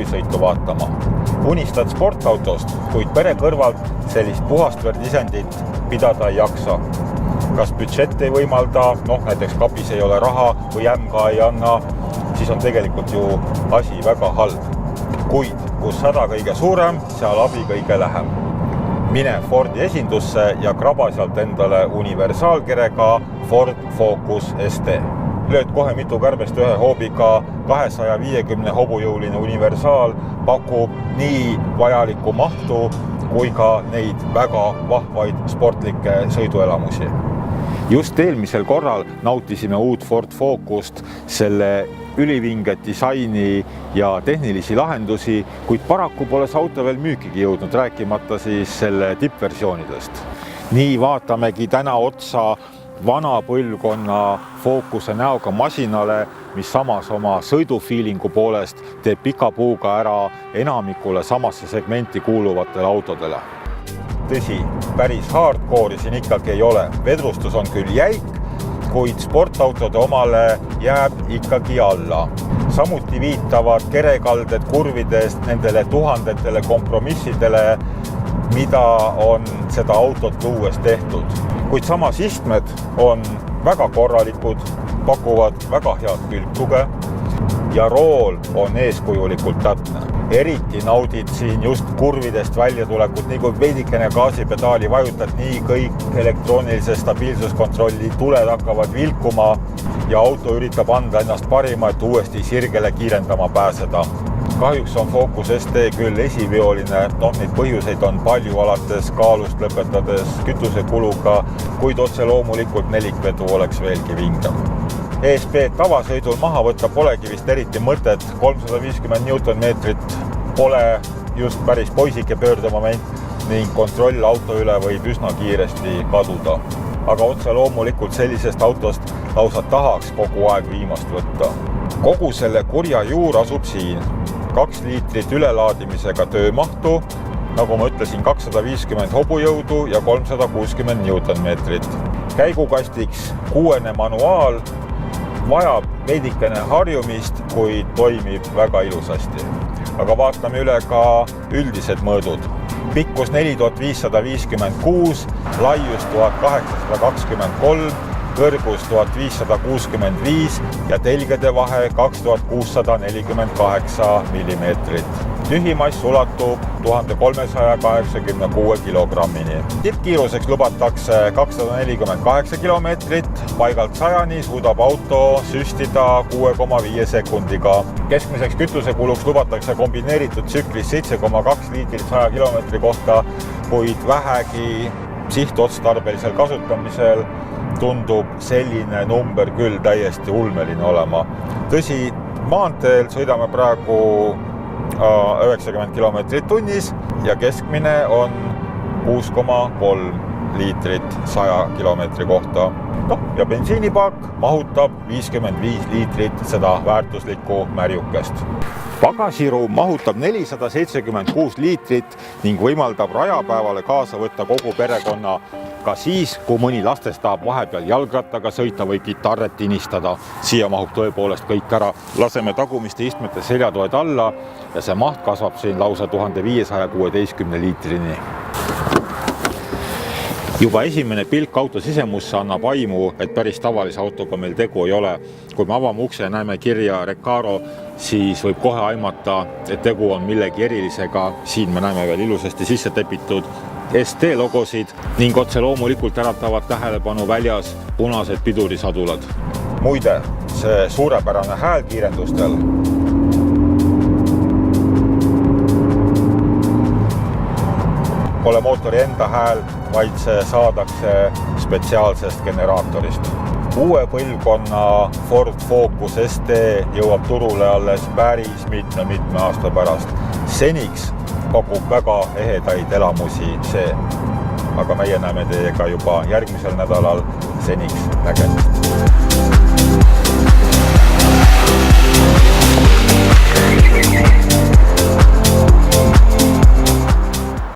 rallisõitu vaatama. Unistad sportautost, kuid pere kõrvalt sellist puhastveerdisendit pidada ei jaksa. Kas budžett ei võimalda, näiteks kapis ei ole raha või MK ei anna, siis on tegelikult ju asi väga halb. Kuid kus häda kõige suurem, seal abi kõige lähem. Mine Fordi esindusse ja kraba sealt endale universaalkerega Ford Focus ST. Lööd kohe mitu kärbest ühe hoobiga, 250 hobujõuline universaal pakub nii vajalikku mahtu kui ka neid väga vahvaid sportlikke sõiduelamusi. Just eelmisel korral nautisime uut Ford Focust, selle ülivinge disaini ja tehnilisi lahendusi, kuid paraku pole see auto veel müükigi jõudnud, rääkimata siis selle tippversioonidest. Nii vaatamegi täna otsa vana põlvkonna Focuse näoga masinale, mis samas oma sõidufiilingu poolest teeb pika puuga ära enamikule samasse segmenti kuuluvatele autodele. Tõsi, päris hardcore'i siin ikkagi ei ole. Vedrustus on küll jäik, kuid sportautode omale jääb ikkagi alla. Samuti viitavad kerekalded kurvidest nendele tuhandetele kompromissidele, mida on seda autot luues tehtud. Kuid samas istmed on väga korralikud, pakuvad väga head külgtuge ja rool on eeskujulikult täpne. Eriti naudid siin just kurvidest väljatulekut, nii kui veidikene gaasipedaali vajutad, nii kõik elektroonilise stabiilsuskontrolli tuled hakkavad vilkuma ja auto üritab anda ennast parima, et uuesti sirgele kiirendama pääseda. Kahjuks on Focus ST küll esiveoline, neid põhjuseid on palju alates kaalust lõpetades kütusekuluga, kuid otse loomulikult nelikvedu oleks veelgi vingem. ESP tavasõidul maha võtta polegi vist eriti mõtet, 350 Nm pole just päris poisike pöördemoment ning kontroll auto üle võib üsna kiiresti kaduda. Aga otse loomulikult sellisest autost lausa tahaks kogu aeg viimast võtta. Kogu selle kurja juur asub siin. 2 liitrit ülelaadimisega töömahtu, nagu ma ütlesin, 250 hobujõudu ja 360 Nm. Käigukastiks 6. manuaal, vajab veidikene harjumist, kuid toimib väga ilusasti. Aga vaatame üle ka üldised mõõdud. Pikkus 4556, laius 1823, kõrgus 1565 ja telgede vahe 2648 mm. Tühimass ulatub 1386 kilogrammini. Tippkiiruseks lubatakse 248 kilomeetrit, paigalt 100-ni suudab auto süstida 6,5 sekundiga. Keskmiseks kütusekuluks lubatakse kombineeritud tsüklis 7,2 liitrit 100 kilomeetri kohta, kuid vähegi sihtotstarbelisel kasutamisel tundub selline number küll täiesti ulmeline olema. Tõsi, maanteel sõidame praegu 90 kilomeetrit tunnis ja keskmine on 6,3 liitrit 100 kilomeetri kohta. Ja bensiinipaak mahutab 55 liitrit seda väärtuslikku märjukest. Pagasiruum mahutab 476 liitrit ning võimaldab rajapäevale kaasa võtta kogu perekonna ka siis, kui mõni lastest tahab vahepeal jalgrattaga sõita või kitarret tinistada. Siia mahub tõepoolest kõik ära. Laseme tagumiste istmete seljatoed alla ja see maht kasvab siin lausa 1516 liitrini. Juba esimene pilk auto sisemusse annab aimu, et päris tavalise autoga meil tegu ei ole. Kui me avame ukse ja näeme kirja Recaro, siis võib kohe aimata, et tegu on millegi erilisega. Siin me näeme veel ilusasti sisse tepitud ST logosid ning otse loomulikult äratavad tähelepanu väljas punased pidurisadulad. Muide, see suurepärane hääl kiirendustel pole mootori enda hääl, vaid see saadakse spetsiaalsest generaatorist. Uue põlvkonna Ford Focus ST jõuab turule alles päris mitme aasta pärast. Seniks pakub väga ehedaid elamusi see. Aga meie näeme teiega juba järgmisel nädalal. Seniks nägemist.